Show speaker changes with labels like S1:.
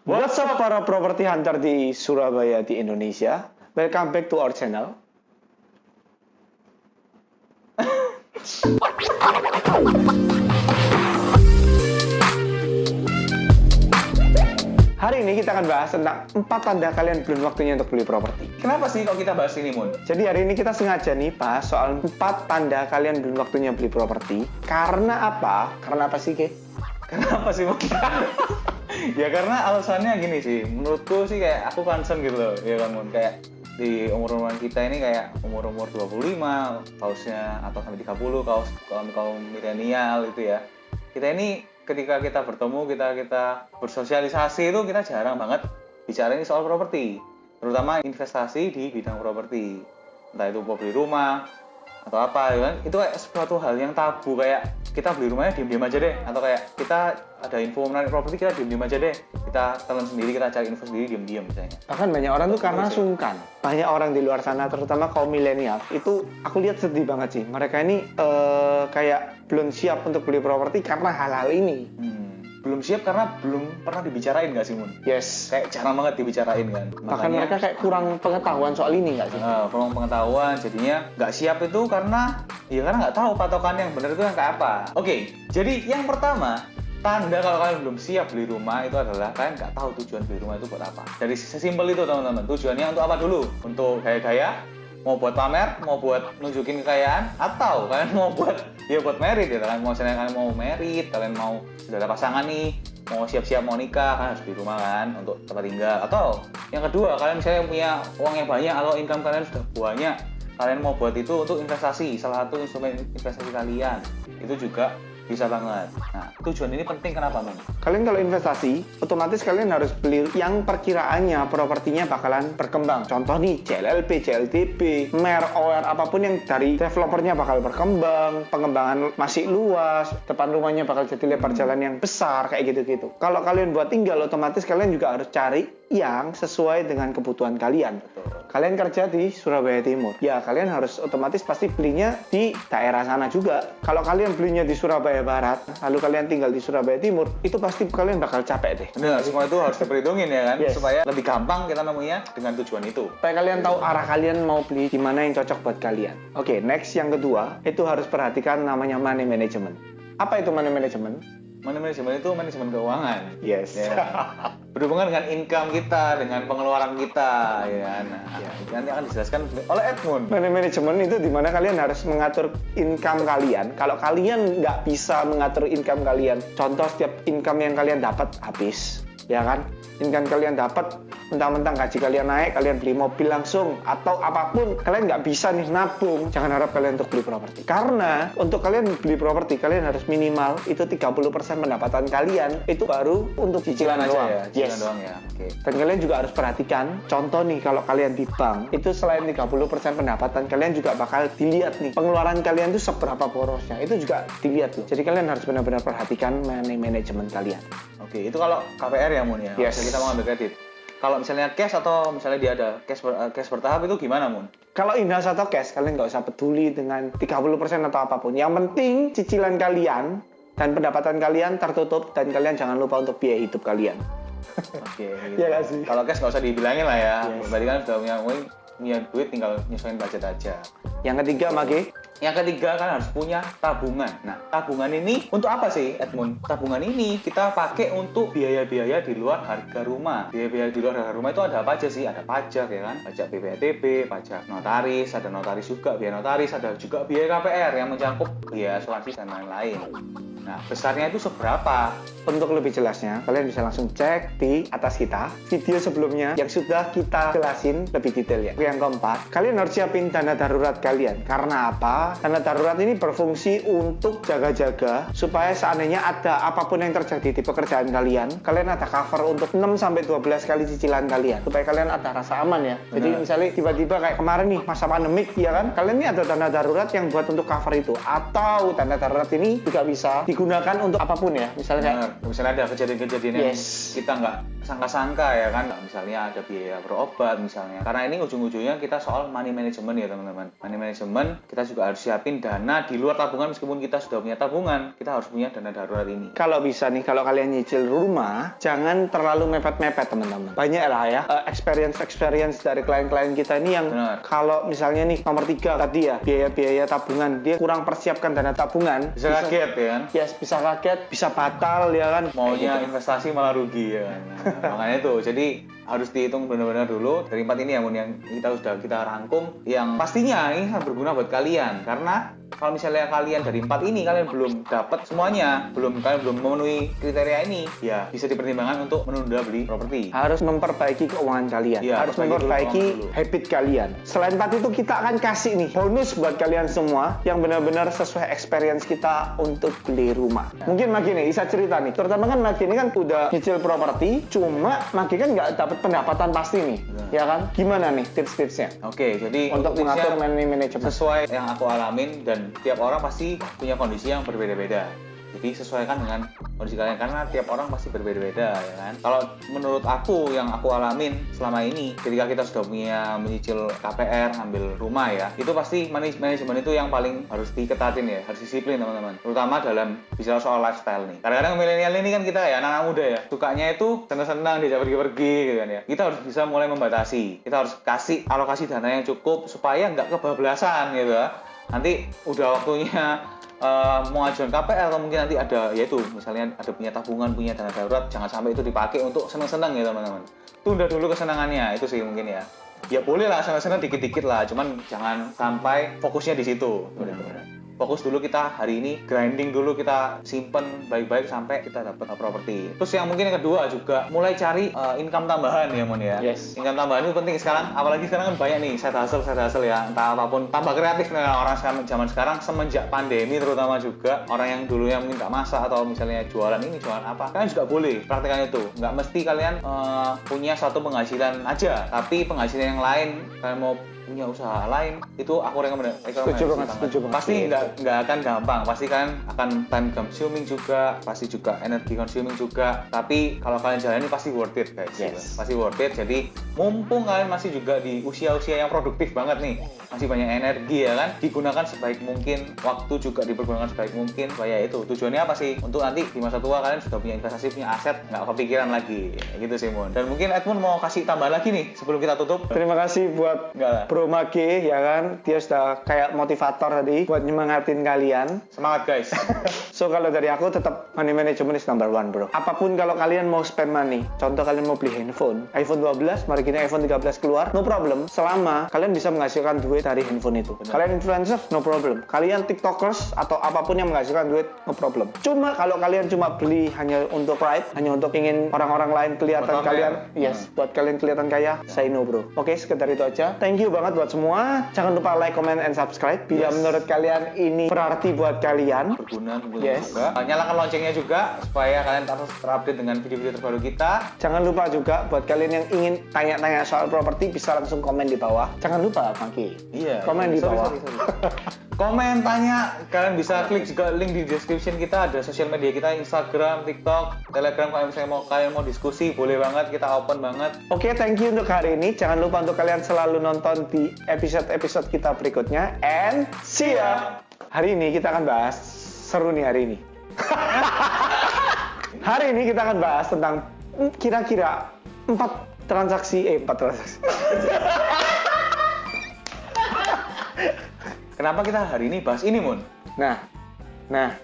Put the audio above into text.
S1: What's up para property hunter di Surabaya di Indonesia? Welcome back to our channel. Hari ini kita akan bahas tentang 4 tanda kalian belum waktunya untuk beli properti.
S2: Kenapa sih kok kita bahas ini, Mun?
S1: Jadi hari ini kita sengaja nih bahas soal 4 tanda kalian belum waktunya beli properti. Karena apa? Karena apa sih, Ke?
S2: Kenapa sih, Mun? Ya karena alasannya gini sih, menurutku sih kayak aku concern gitu loh, ya kan, Mun? Kayak di umur-umuran kita ini kayak umur-umur 25, kaosnya atau sampai 30, kaum milenial itu ya. Kita ini ketika kita bertemu, kita bersosialisasi itu kita jarang banget bicara ini soal properti, terutama investasi di bidang properti, entah itu mau beli rumah atau apa, ya kan? Itu kayak suatu hal yang tabu, kayak kita beli rumahnya diam-diam aja deh, atau kayak kita ada info menarik properti kita diam-diam aja deh, kita telan sendiri, kita cari info sendiri diam-diam misalnya.
S1: Bahkan banyak orang tuh karena sungkan. Banyak orang di luar sana, terutama kaum milenial, itu aku lihat sedih banget sih. Mereka ini kayak belum siap untuk beli properti karena hal-hal ini.
S2: Belum siap karena belum pernah dibicarain nggak sih, Mun?
S1: Yes.
S2: Kayak jarang banget dibicarain kan.
S1: Bahkan mereka kayak kurang pengetahuan soal ini nggak sih?
S2: Kurang pengetahuan, jadinya nggak siap itu karena nggak tahu patokan yang benar itu yang kayak apa. Oke, jadi yang pertama, tanda kalau kalian belum siap beli rumah itu adalah kalian nggak tahu tujuan beli rumah itu buat apa. Dari sesimpel itu, teman-teman. Tujuannya untuk apa dulu? Untuk gaya-gaya? Mau buat pamer? Mau buat nunjukin kekayaan? Atau kalian mau buat merit ya? Kalian mau merit, kalian mau sudah ada pasangan nih, mau siap-siap mau nikah, kan harus beli rumah kan untuk tempat tinggal. Atau yang kedua, kalian misalnya punya uang yang banyak atau income kalian sudah banyak, kalian mau buat itu untuk investasi, salah satu instrumen investasi kalian, itu juga bisa banget. Nah, tujuan ini penting kenapa, Bang?
S1: Kalian kalau investasi, otomatis kalian harus beli yang perkiraannya propertinya bakalan berkembang. Contoh nih, CLLP, CLTP, MER, OR, apapun yang dari developernya bakal berkembang, pengembangan masih luas, depan rumahnya bakal jadi lebar jalan yang besar, kayak gitu-gitu. Kalau kalian buat tinggal, otomatis kalian juga harus cari yang sesuai dengan kebutuhan kalian. Kalian kerja di Surabaya Timur, ya kalian harus otomatis pasti belinya di daerah sana juga. Kalau kalian belinya di Surabaya Barat, lalu kalian tinggal di Surabaya Timur, itu pasti kalian bakal capek deh.
S2: Benar, semua itu harus diperhitungin ya kan,
S1: Yes.
S2: supaya lebih gampang kita nemunya dengan tujuan itu.
S1: Supaya kalian tahu arah kalian mau beli di mana yang cocok buat kalian. Oke, next yang kedua, itu harus perhatikan namanya money management. Apa itu money management?
S2: Money management itu manajemen keuangan.
S1: Yes.
S2: Ya. Berhubungan dengan income kita, dengan pengeluaran kita, ya. Nah, nanti akan dijelaskan oleh Edmund.
S1: Money management itu dimana kalian harus mengatur income kalian. Kalau kalian nggak bisa mengatur income kalian, contoh setiap income yang kalian dapat habis, ya kan? Income kalian dapat, mentang-mentang gaji kalian naik, kalian beli mobil langsung, atau apapun, kalian nggak bisa nih nabung, jangan harap kalian untuk beli properti. Karena untuk kalian beli properti, kalian harus minimal itu 30% pendapatan kalian, itu baru untuk cicilan
S2: aja
S1: doang.
S2: ya, cicilan
S1: Yes.
S2: doang ya. Oke.
S1: Dan kalian juga harus perhatikan, contoh nih kalau kalian di bank, itu selain 30% pendapatan, kalian juga bakal dilihat nih, pengeluaran kalian itu seberapa borosnya, itu juga dilihat loh. Jadi kalian harus benar-benar perhatikan money management kalian.
S2: Oke, itu kalau KPR ya, Mun ya.
S1: Yes.
S2: Kalau kita mau ambil kredit. Kalau misalnya cash atau misalnya dia ada cash bertahap itu gimana, Mun?
S1: Kalau indah atau cash, kalian nggak usah peduli dengan 30% atau apapun. Yang penting cicilan kalian dan pendapatan kalian tertutup, dan kalian jangan lupa untuk biaya hidup kalian.
S2: Oke, gitu.
S1: Iya nggak sih?
S2: Kalau cash nggak usah dibilangin lah ya.
S1: Yes.
S2: Berarti kan sudah punya duit, tinggal nyesuaiin budget aja.
S1: Yang ketiga, Mage,
S2: Yang ketiga kan harus punya tabungan. Nah, tabungan ini untuk apa sih, Edmund? Tabungan ini kita pakai untuk biaya-biaya di luar harga rumah. Biaya-biaya di luar harga rumah itu ada apa aja sih? Ada pajak ya kan? Pajak BPNTB, pajak notaris, ada notaris juga, biaya notaris, ada juga biaya KPR yang mencakup biaya asuransi dan lain-lain. Nah, besarnya itu seberapa?
S1: untuk lebih jelasnya, kalian bisa langsung cek di atas kita video sebelumnya yang sudah kita jelasin lebih detail ya. Yang keempat, kalian harus siapin dana darurat kalian. Karena apa? Dana darurat ini berfungsi untuk jaga-jaga supaya seandainya ada apapun yang terjadi di pekerjaan kalian, kalian ada cover untuk 6-12 kali cicilan kalian. Supaya kalian ada rasa aman ya. Jadi misalnya tiba-tiba kayak kemarin nih, masa pandemik ya kan, kalian ini ada dana darurat yang buat untuk cover itu. Atau dana darurat ini juga bisa digunakan untuk apapun ya, misalnya kayak
S2: Benar. Misalnya ada kejadian-kejadian yang
S1: Yes.
S2: kita nggak sangka-sangka ya kan, misalnya ada biaya berobat misalnya. Karena ini ujung-ujungnya kita soal money management ya teman-teman. Money management, kita juga harus siapin dana di luar tabungan. Meskipun kita sudah punya tabungan, kita harus punya dana darurat ini.
S1: kalau bisa nih, kalau kalian nyicil rumah, jangan terlalu mepet-mepet teman-teman. Banyak lah ya experience dari klien-klien kita ini yang
S2: Benar.
S1: kalau misalnya nih nomor 3 tadi ya, biaya-biaya tabungan, dia kurang persiapkan dana tabungan.
S2: Bisa kaget ya kan?
S1: Yes, bisa kaget, bisa batal ya kan.
S2: Maunya
S1: Kayak gitu.
S2: investasi malah rugi ya kan? Makanya itu, jadi harus dihitung benar-benar dulu dari 4 ini ya Mun, yang kita rangkum, yang pastinya ini sangat berguna buat kalian. Karena kalau misalnya kalian dari 4 ini kalian belum dapat semuanya, kalian belum memenuhi kriteria ini, ya bisa dipertimbangkan untuk menunda beli properti.
S1: Harus memperbaiki keuangan kalian,
S2: Iya,
S1: harus
S2: perbaiki dulu
S1: memperbaiki
S2: keuangan dulu.
S1: habit kalian. Selain 4 itu kita akan kasih nih bonus buat kalian semua yang benar-benar sesuai experience kita untuk beli rumah. Mungkin Maki nih bisa cerita nih, terutama kan Maki ini kan udah nyicil properti, cuma Maki kan nggak dapat pendapatan pasti nih, ya kan? Gimana nih tips-tipsnya
S2: Oke, jadi
S1: untuk
S2: tipsnya
S1: mengatur money management?
S2: sesuai yang aku alamin, dan tiap orang pasti punya kondisi yang berbeda-beda. Jadi sesuaikan dengan kondisi kalian, karena tiap orang pasti berbeda-beda ya kan. Kalau menurut aku yang aku alamin selama ini, ketika kita sudah punya menyicil KPR, ambil rumah ya, itu pasti manajemen itu yang paling harus diketatin ya, harus disiplin teman-teman. Terutama dalam bicara soal lifestyle nih. Kadang-kadang milenial ini kan kita ya, anak-anak muda ya, sukanya itu senang-senang diajak pergi-pergi gitu kan ya. Kita harus bisa mulai membatasi. Kita harus kasih alokasi dana yang cukup supaya nggak kebablasan gitu ya. Nanti udah waktunya mau ajukan KPR, atau mungkin nanti ada, yaitu misalnya ada punya tabungan, punya dana darurat, jangan sampai itu dipakai untuk senang-senang ya teman-teman. Tunda dulu kesenangannya, itu sih mungkin ya. Ya boleh lah senang-senang dikit-dikit lah, cuman jangan sampai fokusnya di situ. Fokus dulu kita hari ini, grinding dulu, kita simpen baik-baik sampai kita dapat properti. Terus yang mungkin yang kedua juga, mulai cari income tambahan ya Mon ya.
S1: Yes.
S2: Income tambahan itu penting sekarang, apalagi sekarang kan banyak nih side hustle ya, entah apapun, tambah kreatif nih orang sekarang, zaman sekarang semenjak pandemi terutama juga, orang yang dulunya mungkin nggak masak atau misalnya jualan ini, jualan apa, kalian juga boleh praktekkan itu. Nggak mesti kalian punya satu penghasilan aja, tapi penghasilan yang lain, kalian mau punya usaha lain, itu aku rekomendasi
S1: Setuju banget.
S2: pasti nggak akan gampang, pasti kalian akan time consuming juga, pasti juga energi consuming juga, tapi kalau kalian jalani pasti worth it guys.
S1: Yes.
S2: Pasti worth it. Jadi mumpung kalian masih juga di usia-usia yang produktif banget nih, masih banyak energi ya kan, digunakan sebaik mungkin, waktu juga dipergunakan sebaik mungkin, supaya itu tujuannya apa sih, untuk nanti di masa tua kalian sudah punya investasi, punya aset, nggak kepikiran lagi gitu sih Mon. Dan mungkin Edmund mau kasih tambah lagi nih sebelum kita tutup.
S1: Terima kasih buat
S2: Enggak lah.
S1: Bro Maki ya kan, dia sudah kayak motivator tadi buat nyemangatin kalian.
S2: Semangat guys.
S1: So kalau dari aku tetap money management is number one bro. Apapun kalau kalian mau spend money, contoh kalian mau beli handphone, iPhone 12, mari gini iPhone 13 keluar, no problem. Selama kalian bisa menghasilkan duit dari handphone itu.
S2: Benar.
S1: Kalian influencer, no problem. Kalian tiktokers atau apapun yang menghasilkan duit, no problem. Cuma kalau kalian cuma beli hanya untuk pride, hanya untuk ingin orang-orang lain kelihatan
S2: Buat
S1: kalian,
S2: pamer.
S1: yes, buat kalian kelihatan kaya, say no bro. Oke, sekedar itu aja. Thank you banget buat semua. Jangan lupa like, comment, and subscribe. Bila
S2: Yes.
S1: menurut kalian ini berarti buat kalian.
S2: Berguna tentunya
S1: Yes.
S2: juga. Nyalakan loncengnya juga supaya kalian terus terupdate dengan video-video terbaru kita.
S1: Jangan lupa juga buat kalian yang ingin tanya-tanya soal properti bisa langsung komen di bawah. Jangan lupa Maki.
S2: Iya.
S1: Komen di bawah.
S2: Komen, tanya, kalian bisa klik juga link di description kita, ada sosial media kita, Instagram, TikTok, Telegram. Kalau misalnya kalian mau diskusi, boleh banget, kita open banget.
S1: Oke, thank you untuk hari ini. Jangan lupa untuk kalian selalu nonton di episode-episode kita berikutnya. And see ya. Hari ini kita akan bahas, seru nih hari ini. Hari ini kita akan bahas tentang kira-kira 4 transaksi.
S2: Kenapa kita hari ini bahas ini, Mun?
S1: Nah.
S2: Nah.